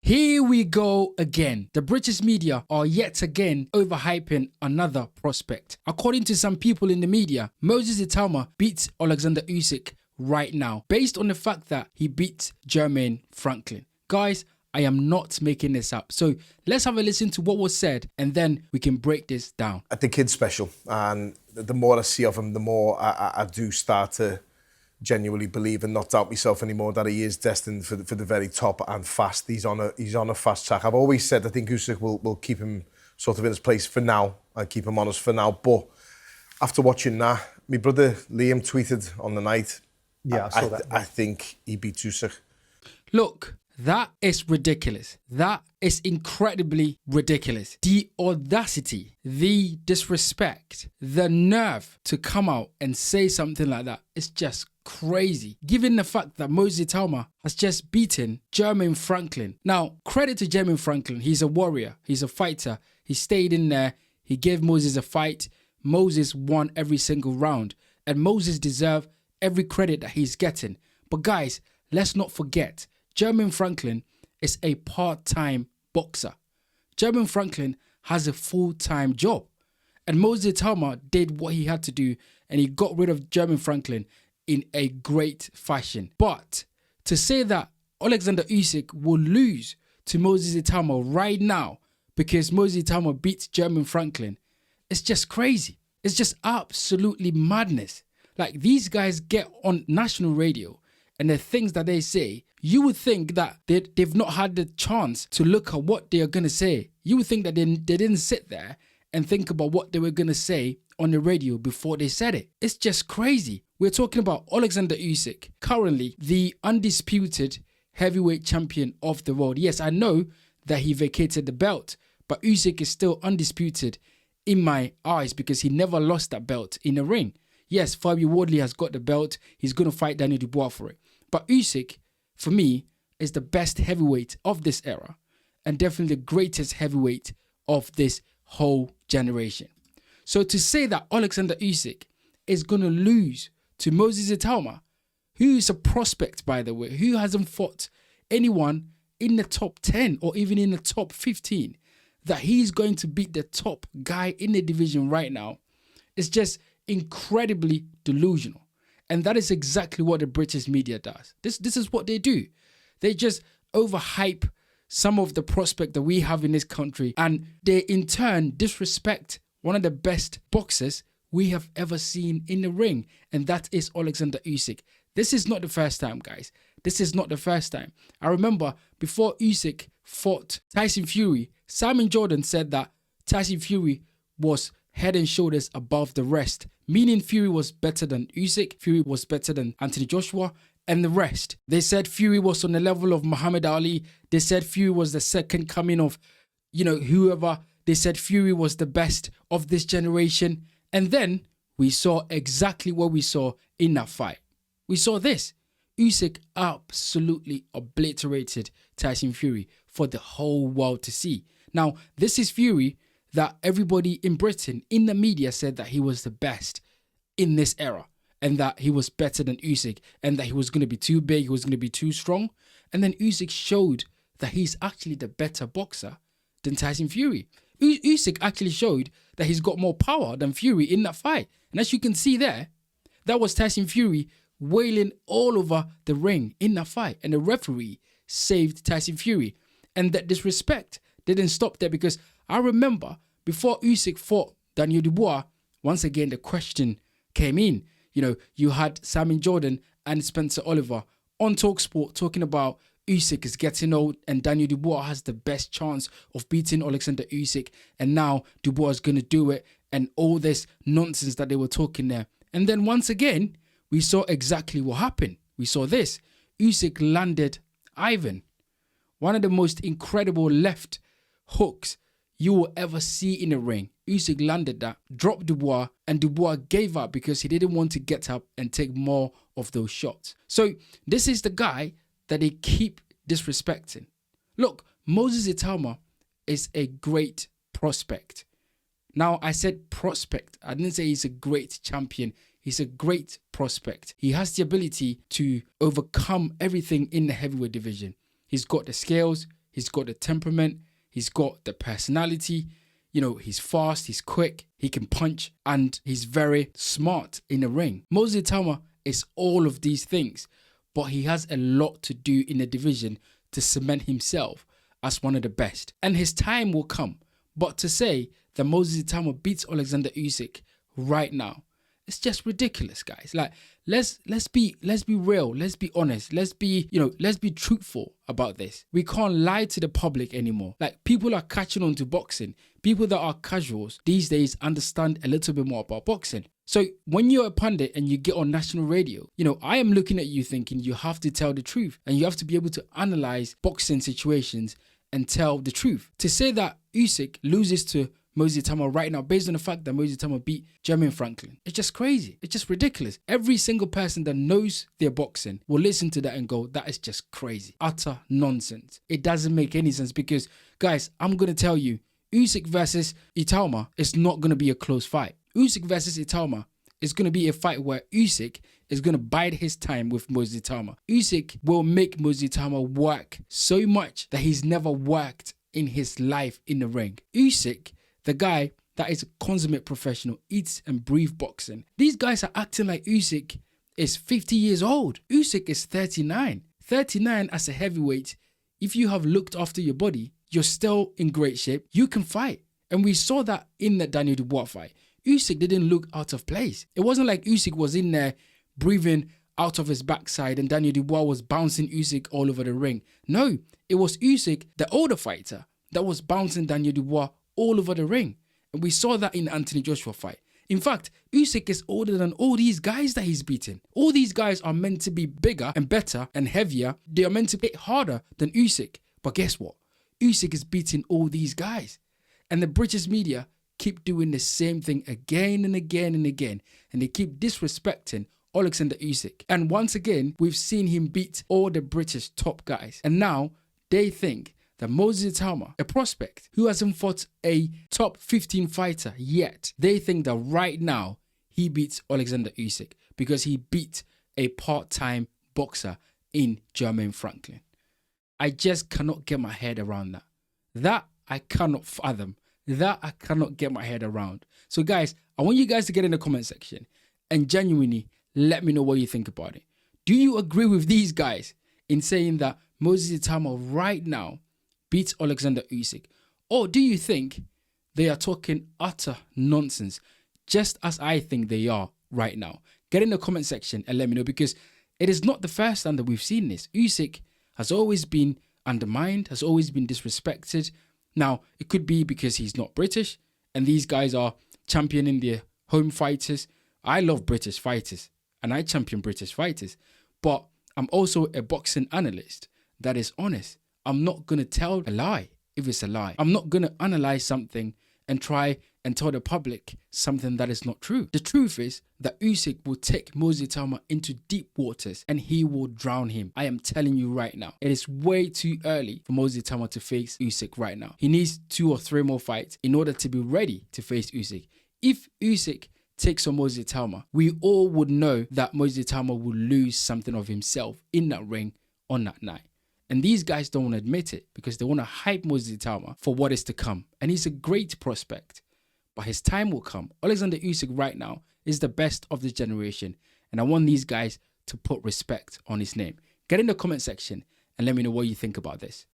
Here we go again. The British media are yet again overhyping another prospect. According to some people in the media, Moses Itauma beats Oleksandr Usyk right now, based on the fact that he beat Jermaine Franklin. Guys, I am not making this up. So let's have a listen to what was said and then we can break this down. The kid's special, and the more I see of him, the more I do start to genuinely believe and not doubt myself anymore that he is destined for the very top and fast. He's on a fast track. I've always said I think Usyk will keep him sort of in his place for now and keep him honest for now. But after watching that, my brother Liam tweeted on the night, yeah, I saw that. I think he beats Usyk. Look, that is ridiculous. That is incredibly ridiculous. The audacity, the disrespect, the nerve to come out and say something like that is just crazy. Given the fact that Moses Itauma has just beaten Jermaine Franklin. Now, credit to Jermaine Franklin. He's a warrior. He's a fighter. He stayed in there. He gave Moses a fight. Moses won every single round. And Moses deserved every credit that he's getting. But guys, let's not forget, Jermaine Franklin is a part-time boxer. Jermaine Franklin has a full-time job. And Moses Itauma did what he had to do and he got rid of Jermaine Franklin in a great fashion. But to say that Oleksandr Usyk will lose to Moses Itauma right now because Moses Itauma beats Jermaine Franklin, it's just crazy. It's just absolutely madness. Like, these guys get on national radio and the things that they say, you would think that they've not had the chance to look at what they are going to say. You would think that they didn't sit there and think about what they were going to say on the radio before they said it. It's just crazy. We're talking about Oleksandr Usyk, currently the undisputed heavyweight champion of the world. Yes, I know that he vacated the belt, but Usyk is still undisputed in my eyes because he never lost that belt in a ring. Yes, Fabio Wardley has got the belt. He's going to fight Daniel Dubois for it. But Usyk, for me, is the best heavyweight of this era and definitely the greatest heavyweight of this whole generation. So to say that Oleksandr Usyk is going to lose to Moses Itauma, who is a prospect, by the way, who hasn't fought anyone in the top 10 or even in the top 15, that he's going to beat the top guy in the division right now, is just incredibly delusional. And that is exactly what the British media does. This is what they do. They just overhype some of the prospect that we have in this country, and they in turn disrespect one of the best boxers we have ever seen in the ring, and that is Oleksandr Usyk. This is not the first time, guys. This is not the first time. I remember before Usyk fought Tyson Fury, Simon Jordan said that Tyson Fury was head and shoulders above the rest, meaning Fury was better than Usyk, Fury was better than Anthony Joshua, and the rest. They said Fury was on the level of Muhammad Ali. They said Fury was the second coming of, whoever. They said Fury was the best of this generation. And then we saw exactly what we saw in that fight. We saw this. Usyk absolutely obliterated Tyson Fury for the whole world to see. Now, this is Fury that everybody in Britain, in the media, said that he was the best in this era and that he was better than Usyk and that he was going to be too big, he was going to be too strong. And then Usyk showed that he's actually the better boxer than Tyson Fury. Usyk actually showed that he's got more power than Fury in that fight. And as you can see there, that was Tyson Fury wailing all over the ring in that fight. And the referee saved Tyson Fury. And that disrespect didn't stop there, because I remember before Usyk fought Daniel Dubois, once again the question came in. You had Simon Jordan and Spencer Oliver on TalkSport talking about Usyk is getting old and Daniel Dubois has the best chance of beating Oleksandr Usyk, and now Dubois is going to do it, and all this nonsense that they were talking there. And then once again, we saw exactly what happened. We saw this. Usyk landed Ivan, one of the most incredible left hooks you will ever see in a ring. Usyk landed that, dropped Dubois, and Dubois gave up because he didn't want to get up and take more of those shots. So this is the guy that they keep disrespecting. Look, Moses Itauma is a great prospect. Now, I said prospect. I didn't say he's a great champion. He's a great prospect. He has the ability to overcome everything in the heavyweight division. He's got the scales, he's got the temperament, he's got the personality. You know, he's fast, he's quick, he can punch, and he's very smart in the ring. Moses Itauma is all of these things, but he has a lot to do in the division to cement himself as one of the best. And his time will come. But to say that Moses Itauma beats Oleksandr Usyk right now, it's just ridiculous, guys. Like, let's be real, let's be honest, let's be truthful about this. We can't lie to the public anymore. Like, people are catching on to boxing. People that are casuals these days understand a little bit more about boxing. So when you're a pundit and you get on national radio, I am looking at you thinking you have to tell the truth and you have to be able to analyze boxing situations and tell the truth. To say that Usyk loses to Moses Itauma right now based on the fact that Moses Itauma beat Jermaine Franklin, it's just crazy. It's just ridiculous. Every single person that knows their boxing will listen to that and go, that is just crazy. Utter nonsense. It doesn't make any sense because, guys, I'm going to tell you, Usyk versus Itauma is not going to be a close fight. Usyk versus Itauma is going to be a fight where Usyk is going to bide his time with Moses Itauma. Usyk will make Moses Itauma work so much that he's never worked in his life in the ring. Usyk, the guy that is a consummate professional, eats and breathes boxing. These guys are acting like Usyk is 50 years old. Usyk is 39. 39 as a heavyweight. If you have looked after your body, you're still in great shape. You can fight. And we saw that in the Daniel Dubois fight. Usyk didn't look out of place. It wasn't like Usyk was in there breathing out of his backside and Daniel Dubois was bouncing Usyk all over the ring. No, it was Usyk, the older fighter, that was bouncing Daniel Dubois all over the ring. And we saw that in the Anthony Joshua fight. In fact, Usyk is older than all these guys that he's beaten. All these guys are meant to be bigger and better and heavier. They are meant to hit harder than Usyk. But guess what? Usyk is beating all these guys. And the British media keep doing the same thing again and again and again. And they keep disrespecting Oleksandr Usyk. And once again, we've seen him beat all the British top guys. And now they think that Moses Itauma, a prospect who hasn't fought a top 15 fighter yet, they think that right now he beats Oleksandr Usyk because he beat a part-time boxer in Jermaine Franklin. I just cannot get my head around that. That I cannot fathom. That I cannot get my head around. So guys, I want you guys to get in the comment section and genuinely let me know what you think about it. Do you agree with these guys in saying that Moses Itauma right now beats Oleksandr Usyk? Or do you think they are talking utter nonsense, just as I think they are right now? Get in the comment section and let me know, because it is not the first time that we've seen this. Usyk has always been undermined, has always been disrespected. Now, it could be because he's not British and these guys are championing their home fighters. I love British fighters and I champion British fighters, but I'm also a boxing analyst that is honest. I'm not going to tell a lie if it's a lie. I'm not going to analyze something and try and tell the public something that is not true. The truth is that Usyk will take Moses Itauma into deep waters and he will drown him. I am telling you right now. It is way too early for Moses Itauma to face Usyk right now. He needs 2 or 3 more fights in order to be ready to face Usyk. If Usyk takes on Moses Itauma, we all would know that Moses Itauma will lose something of himself in that ring on that night. And these guys don't want to admit it because they want to hype Moses Itauma for what is to come. And he's a great prospect. But his time will come. Oleksandr Usyk right now is the best of this generation. And I want these guys to put respect on his name. Get in the comment section and let me know what you think about this.